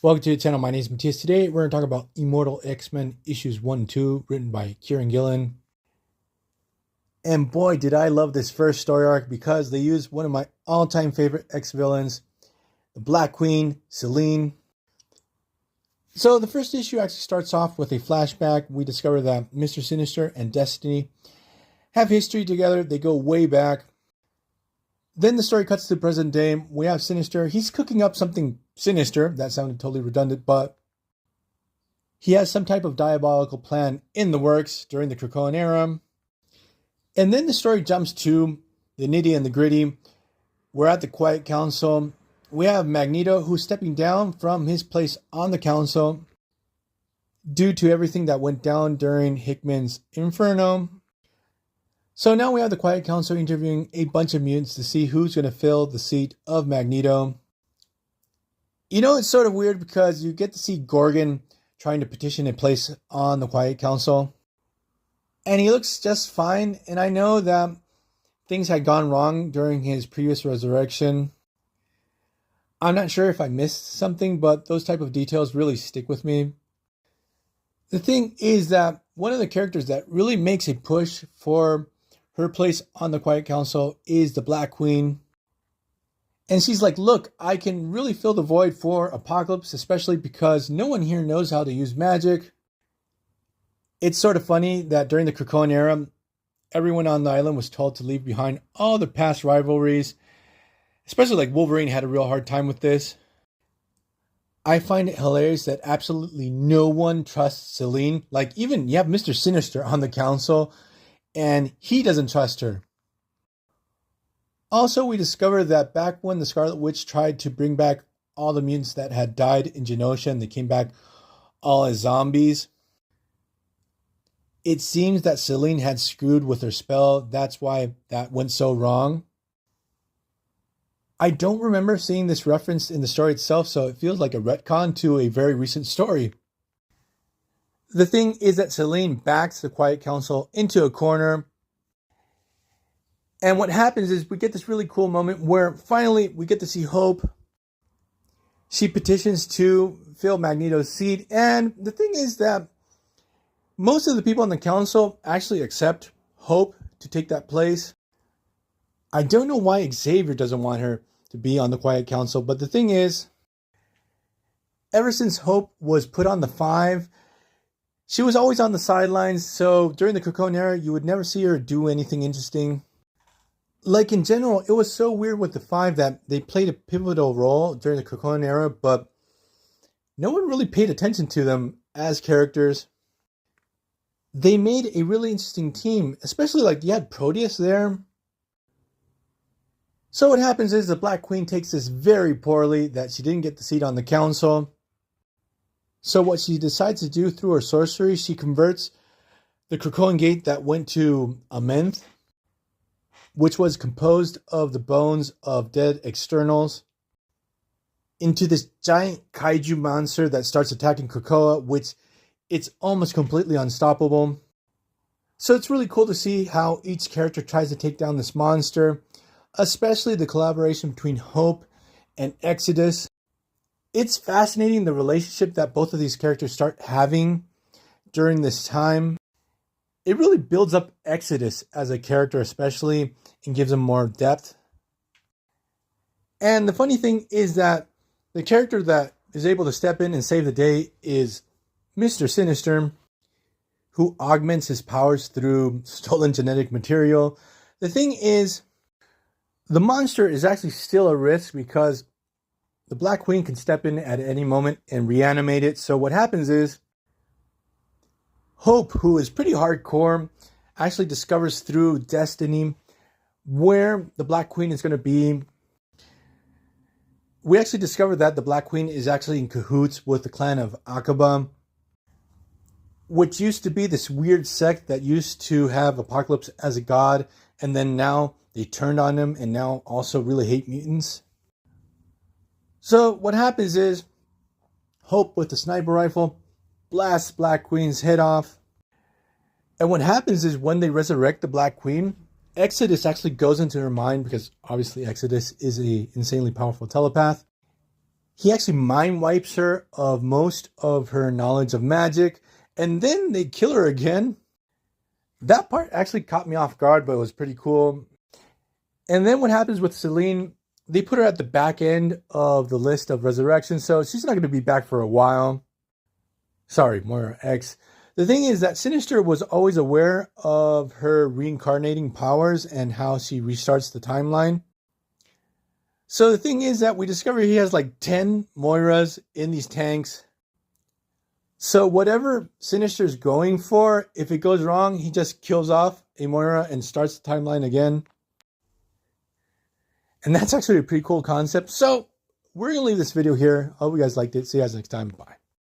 Welcome to the channel. My name is Matthias. Today we're going to talk about Immortal X-Men issues 1 and 2, written by Kieran Gillen. And boy, did I love this first story arc because they used one of my all-time favorite X-villains, the Black Queen, Selene. So the first issue actually starts off with a flashback. We discover that Mr. Sinister and Destiny have history together. They go way back. Then the story cuts to the present day. We have Sinister. He's cooking up something sinister. That sounded totally redundant, but he has some type of diabolical plan in the works during the Krakoan era. And then the story jumps to the nitty and the gritty. We're at the Quiet Council. We have Magneto, who's stepping down from his place on the council due to everything that went down during Hickman's Inferno. So now we have the Quiet Council interviewing a bunch of mutants to see who's going to fill the seat of Magneto. You know, it's sort of weird because you get to see Gorgon trying to petition a place on the Quiet Council. And he looks just fine. And I know that things had gone wrong during his previous resurrection. I'm not sure if I missed something, but those type of details really stick with me. The thing is that one of the characters that really makes a push for her place on the Quiet Council is the Black Queen. And she's like, look, I can really fill the void for Apocalypse, especially because no one here knows how to use magic. It's sort of funny that during the Krakoan era, everyone on the island was told to leave behind all the past rivalries. Especially like Wolverine had a real hard time with this. I find it hilarious that absolutely no one trusts Selene. Like even you have Mr. Sinister on the council and he doesn't trust her. Also, we discover that back when the Scarlet Witch tried to bring back all the mutants that had died in Genosha and they came back all as zombies, it seems that Selene had screwed with her spell. That's why that went so wrong. I don't remember seeing this referenced in the story itself, so it feels like a retcon to a very recent story. The thing is that Selene backs the Quiet Council into a corner. And what happens is we get this really cool moment where finally we get to see Hope. She petitions to fill Magneto's seat. And the thing is that most of the people on the council actually accept Hope to take that place. I don't know why Xavier doesn't want her to be on the Quiet Council, but the thing is, ever since Hope was put on the 5, she was always on the sidelines, so during the Krakoan era, you would never see her do anything interesting. Like in general, it was so weird with the 5 that they played a pivotal role during the Krakoan era, but no one really paid attention to them as characters. They made a really interesting team, especially like you had Proteus there. So what happens is the Black Queen takes this very poorly that she didn't get the seat on the council. So what she decides to do through her sorcery, she converts the Krakoan gate that went to Amenth, which was composed of the bones of dead externals, into this giant kaiju monster that starts attacking Krakoa, which it's almost completely unstoppable. So it's really cool to see how each character tries to take down this monster, especially the collaboration between Hope and Exodus. It's fascinating the relationship that both of these characters start having during this time. It really builds up Exodus as a character especially and gives him more depth. And the funny thing is that the character that is able to step in and save the day is Mr. Sinister, who augments his powers through stolen genetic material. The thing is, the monster is actually still a risk because the Black Queen can step in at any moment and reanimate it. So what happens is Hope, who is pretty hardcore, actually discovers through Destiny where the Black Queen is going to be. We actually discovered that the Black Queen is actually in cahoots with the clan of Aqaba, which used to be this weird sect that used to have Apocalypse as a god, and then now they turned on him and now also really hate mutants. So what happens is Hope with the sniper rifle blasts Black Queen's head off. And what happens is when they resurrect the Black Queen, Exodus actually goes into her mind because obviously Exodus is an insanely powerful telepath. he actually mind wipes her of most of her knowledge of magic, and then they kill her again. That part actually caught me off guard, but it was pretty cool. And then what happens with Celine, they put her at the back end of the list of resurrection, so she's not going to be back for a while. Sorry, Moira X. The thing is that Sinister was always aware of her reincarnating powers and how she restarts the timeline. So the thing is that we discover he has like 10 Moiras in these tanks. So whatever Sinister's going for, if it goes wrong, he just kills off a Moira and starts the timeline again. And that's actually a pretty cool concept. So we're going to leave this video here. I hope you guys liked it. See you guys next time. Bye.